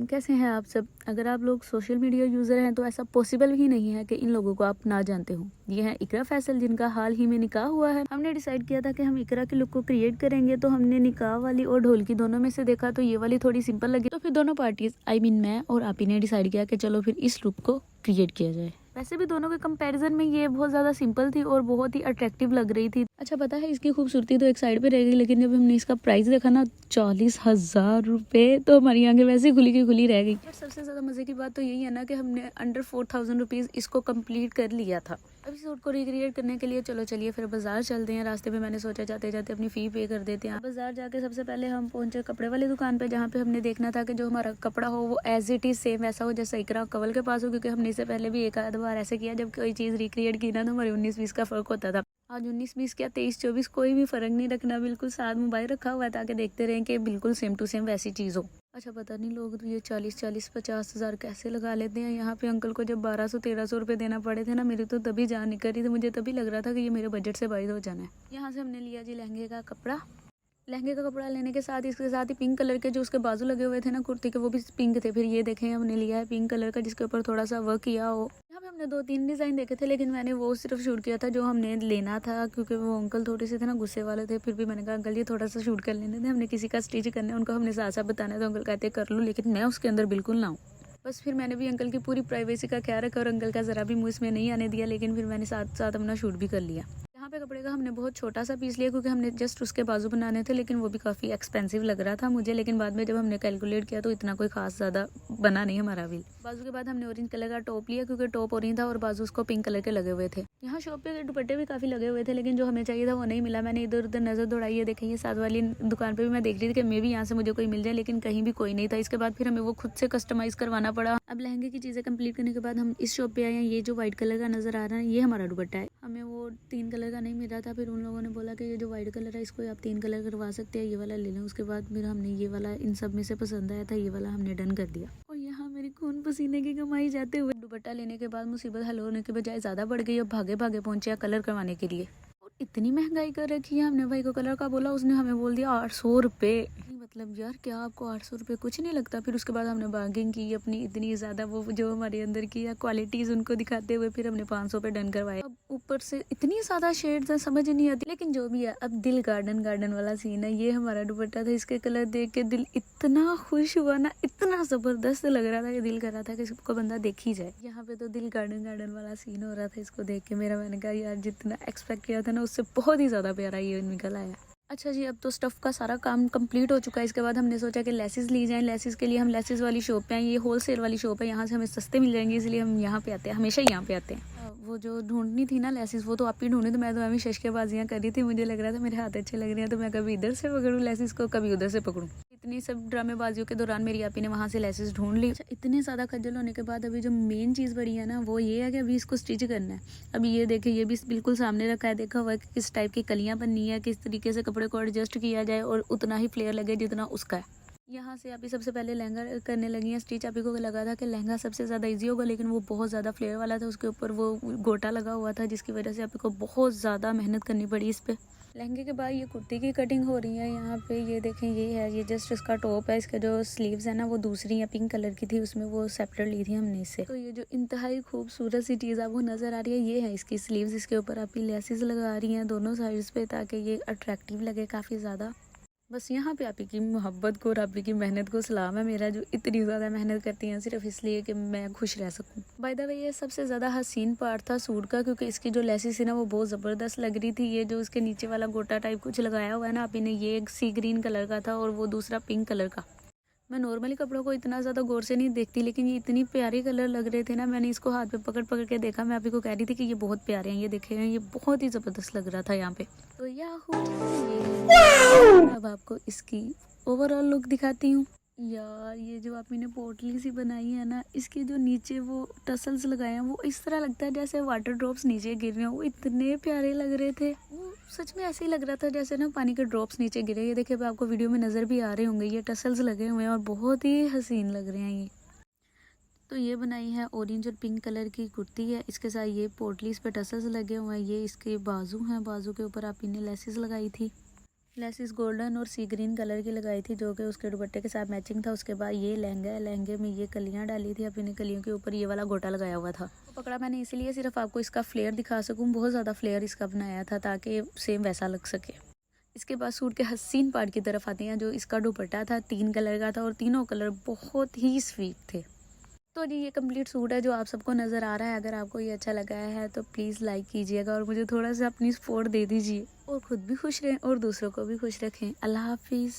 कैसे हैं आप सब। अगर आप लोग सोशल मीडिया यूज़र हैं तो ऐसा पॉसिबल ही नहीं है कि इन लोगों को आप ना जानते हो। ये हैं इकरा फैसल, जिनका हाल ही में निकाह हुआ है। हमने डिसाइड किया था कि हम इकरा के लुक को क्रिएट करेंगे, तो हमने निकाह वाली और ढोलकी दोनों में से देखा तो ये वाली थोड़ी सिंपल लगी, तो फिर दोनों पार्टीज मैं और आपी ने डिसाइड किया कि चलो फिर इस लुक को क्रिएट किया जाए। वैसे भी दोनों के कंपैरिजन में ये बहुत ज़्यादा सिंपल थी और बहुत ही अट्रैक्टिव लग रही थी। अच्छा, पता है इसकी खूबसूरती तो एक साइड पे रह गई, लेकिन जब हमने इसका प्राइस देखा ना 40,000 रुपये, तो हमारी आंखें वैसे ही खुली की खुली रह गई। पर सबसे ज़्यादा मज़े की बात तो यही है ना कि हमने अंडर 4,000 रुपीज़ इसको कंप्लीट कर लिया था। अब इस सूट को रिक्रिएट करने के लिए चलिए फिर बाजार चलते हैं। रास्ते में मैंने सोचा जाते जाते अपनी फ़ी पे कर देते हैं। बाजार जाके सबसे पहले हम पहुंचे कपड़े वाली दुकान पे, जहाँ पे हमने देखना था कि जो हमारा कपड़ा हो वो एज इट इज़ सेम वैसा हो जैसा इकरा कवल के पास हो, क्योंकि हमने इससे पहले भी एक आध बार ऐसे किया जब कोई चीज़ रिक्रिएट की ना तो हमारे 19-20 का फ़र्क होता था। आज 19-20 क्या 23-24 कोई भी फ़र्क नहीं रखना, बिल्कुल साथ मोबाइल रखा हुआ है ताकि देखते रहें कि बिल्कुल सेम टू सेम वैसी चीज़ हो। अच्छा, पता नहीं लोग तो ये 40-50 हज़ार कैसे लगा लेते हैं। यहाँ पे अंकल को जब 1200-1300 रुपये देना पड़े थे ना, मेरी तो तभी जान निकल रही थी। मुझे तभी लग रहा था कि ये मेरे बजट से बाहर हो जाना है। यहाँ से हमने लिया जी लहंगे का कपड़ा। लहंगे का कपड़ा लेने के साथ इसके साथ ही पिंक कलर के जो उसके बाजू लगे हुए थे ना कुर्ती के, वो भी पिंक थे। फिर ये देखें हमने लिया है पिंक कलर का जिसके ऊपर थोड़ा सा वर्क किया हो। यहाँ पे हमने 2-3 डिज़ाइन देखे थे, लेकिन मैंने वो सिर्फ शूट किया था जो हमने लेना था, क्योंकि वो अंकल थोड़े से थे ना गुस्से वाले थे। फिर भी मैंने कहा अंकल ये थोड़ा सा शूट कर लेने थे, हमने किसी का स्टिच करना है, उनको हमने साथ साथ बताना है। तो अंकल कहते कर लूँ, लेकिन मैं उसके अंदर बिल्कुल ना हूँ। बस फिर मैंने भी अंकल की पूरी प्राइवेसी का ख्याल रखा और अंकल का ज़रा भी मुँह इसमें नहीं आने दिया, लेकिन फिर मैंने साथ साथ अपना शूट भी कर लिया। यहाँ पे कपड़े का हमने बहुत छोटा सा पीस लिया, क्योंकि हमने जस्ट उसके बाजू बनाने थे, लेकिन वो भी काफ़ी एक्सपेंसिव लग रहा था मुझे। लेकिन बाद में जब हमने कैलकुलेट किया तो इतना कोई खास ज़्यादा बना नहीं हमारा बिल। बाजू के बाद हमने ऑरेंज कलर का टॉप लिया, क्योंकि टॉप ऑरेंज था और बाजू उसको पिंक कलर के लगे हुए थे। यहाँ शॉप पे दुपट्टे भी काफ़ी लगे हुए थे, लेकिन जो हमें चाहिए था वो नहीं मिला। मैंने इधर उधर नज़र दौड़ाई है, देखें ये साथ वाली दुकान पर भी मैं देख रही थी कि मे भी यहाँ से मुझे कोई मिल जाए, लेकिन कहीं भी कोई नहीं था। इसके बाद फिर हमें वो खुद से कस्टमाइज़ करवाना पड़ा। अब लहंगे की चीज़ें कंप्लीट करने के बाद हम इस शॉप पे आए हैं। ये जो व्हाइट कलर का नज़र आ रहा है ये हमारा दुपट्टा है। हमें वो 3 कलर का नहीं मिल रहा था, फिर उन लोगों ने बोला कि ये जो व्हाइट कलर है इसको आप 3 कलर करवा सकते हैं, ये वाला ले लें। उसके बाद फिर हमने ये वाला इन सब में से पसंद आया था, ये वाला हमने डन कर दिया। और यहाँ मेरी खून पसीने की कमाई जाते हुए दुपट्टा लेने के बाद मुसीबत हल होने के बजाय ज़्यादा बढ़ गई। अब भागे भागे पहुंचे कलर करवाने के लिए, और इतनी महंगाई कर रखी है। हमने भाई को कलर का बोला, उसने हमें बोल दिया 800 रुपये। मतलब यार क्या आपको 800 रुपये कुछ नहीं लगता। फिर उसके बाद हमने बार्गेनिंग की अपनी इतनी ज़्यादा, वो जो हमारे अंदर की क्वालिटीज़ उनको दिखाते हुए फिर हमने 500 पे डन करवाया। अब ऊपर से इतनी ज़्यादा शेड्स हैं समझ नहीं आती, लेकिन जो भी है। अब दिल गार्डन गार्डन वाला सीन है। ये हमारा दुपट्टा था, इसके कलर देख के दिल इतना खुश हुआ ना, इतना ज़बरदस्त लग रहा था कि दिल कर रहा था कि इसको बंदा देख ही जाए। यहाँ पे तो दिल गार्डन गार्डन वाला सीन हो रहा था इसको देख के मेरा। मैंने कहा यार जितना एक्सपेक्ट किया था ना उससे बहुत ही ज़्यादा प्यारा ये निकल आया। अच्छा जी, अब तो स्टफ़ का सारा काम कंप्लीट हो चुका है। इसके बाद हमने सोचा कि लेसेस ली जाएं। लेसेस के लिए हम लेसेस वाली शॉप पे आए। ये होलसेल वाली शॉप है, यहाँ से हमें सस्ते मिल जाएंगे, इसलिए हम यहाँ पे आते हैं, हमेशा यहाँ पे आते हैं। वो जो ढूंढनी थी ना लेसेस, वो तो आप ही ढूंढी, तो मैं तो अभी शशकेबाजियाँ कर रही थी। मुझे लग रहा था मेरे हाथ अच्छे लग रहे हैं, तो मैं कभी इधर से पकड़ूँ लेसेस को, कभी उधर से पकड़ूँ। इतनी सब ड्रामेबाजियों के दौरान मेरी आपी ने वहाँ से लेसेस ढूंढ ली। अच्छा, इतने ज़्यादा खज्जल होने के बाद अभी जो मेन चीज़ बड़ी है ना वो ये है कि अभी इसको स्टिच करना है। अभी ये देखें, ये भी बिल्कुल सामने रखा है, देखा हुआ है कि किस टाइप की कलियाँ बननी है, किस तरीके से कपड़े को एडजस्ट किया जाए और उतना ही फ्लेयर लगे जितना उसका है। यहाँ से अभी सबसे पहले लहंगा करने लगी हैं स्टिच। अभी को लगा था कि लहंगा सबसे ज़्यादा इजी होगा, लेकिन वो बहुत ज़्यादा फ्लेयर वाला था, उसके ऊपर वो गोटा लगा हुआ था, जिसकी वजह से अभी को बहुत ज़्यादा मेहनत करनी पड़ी इस पर। लहंगे के बाद ये कुर्ती की कटिंग हो रही है। यहाँ पे ये देखें, ये है, ये जस्ट इसका टॉप है। इसके जो स्लीव्स है ना वो दूसरी है, पिंक कलर की थी, उसमें वो सेपरेट ली थी हमने इससे। तो ये जो इंतहाई खूबसूरत सी चीज़ आपको नज़र आ रही है ये है इसकी स्लीव्स। इसके ऊपर आपकी लेसेस लगा रही हैं दोनों साइड्स पे, ताकि ये अट्रैक्टिव लगे काफ़ी ज़्यादा। बस यहाँ पे आपी की मोहब्बत को और आपी की मेहनत को सलाम है मेरा, जो इतनी ज़्यादा मेहनत करती हैं सिर्फ इसलिए कि मैं खुश रह सकूँ। बाय द वे ये सबसे ज़्यादा हसीन पार्ट था सूट का, क्योंकि इसकी जो लेसिस है ना वो बहुत ज़बरदस्त लग रही थी। ये जो इसके नीचे वाला गोटा टाइप कुछ लगाया हुआ है ना आपी ने, ये एक सी ग्रीन कलर का था और वो दूसरा पिंक कलर का। मैं नॉर्मली कपड़ों को इतना ज़्यादा गौर से नहीं देखती, लेकिन ये इतनी प्यारे कलर लग रहे थे ना, मैंने इसको हाथ पे पकड़ पकड़ के देखा। मैं आपी को कह रही थी कि ये बहुत प्यारे हैं, ये देखे हैं, ये बहुत ही ज़बरदस्त लग रहा था यहाँ पे। तो याहू, ये अब आपको इसकी ओवरऑल लुक दिखाती हूँ। यार ये जो आपने पोटली सी बनाई है ना, इसके जो नीचे वो टसल्स लगाए हैं वो इस तरह लगता है जैसे वाटर ड्रॉप्स नीचे गिर रहे हैं। वो इतने प्यारे लग रहे थे, वो सच में ऐसे ही लग रहा था जैसे ना पानी के ड्रॉप्स नीचे गिरे। ये देखिए आपको वीडियो में नज़र भी आ रहे होंगे, ये टसल्स लगे हुए हैं और बहुत ही हसीन लग रहे हैं ये। तो ये बनाई है ऑरेंज और पिंक कलर की कुर्ती है, इसके साथ ये पोटलीस पे टसल्स लगे हुए हैं। ये इसके बाजू हैं, बाजू के ऊपर आप इन्हें लेसेस लगाई थी। लेसिस गोल्डन और सी ग्रीन कलर की लगाई थी जो कि उसके दुपट्टे के साथ मैचिंग था। उसके बाद ये लहंगा है, लहंगे में ये कलियां डाली थी। अब इन कलियों के ऊपर ये वाला गोटा लगाया हुआ था। पकड़ा मैंने इसलिए सिर्फ आपको इसका फ्लेयर दिखा सकूं, बहुत ज़्यादा फ्लेयर इसका बनाया था ताकि सेम वैसा लग सके। इसके बाद सूट के हसीन पार्ट की तरफ आते हैं। जो इसका दुपट्टा था 3 कलर का था और तीनों कलर बहुत ही स्वीट थे। तो जी ये कंप्लीट सूट है जो आप सबको नज़र आ रहा है। अगर आपको ये अच्छा लगा है तो प्लीज़ लाइक कीजिएगा और मुझे थोड़ा सा अपनी सपोर्ट दे दीजिए और ख़ुद भी खुश रहें और दूसरों को भी खुश रखें। अल्लाह हाफिज़।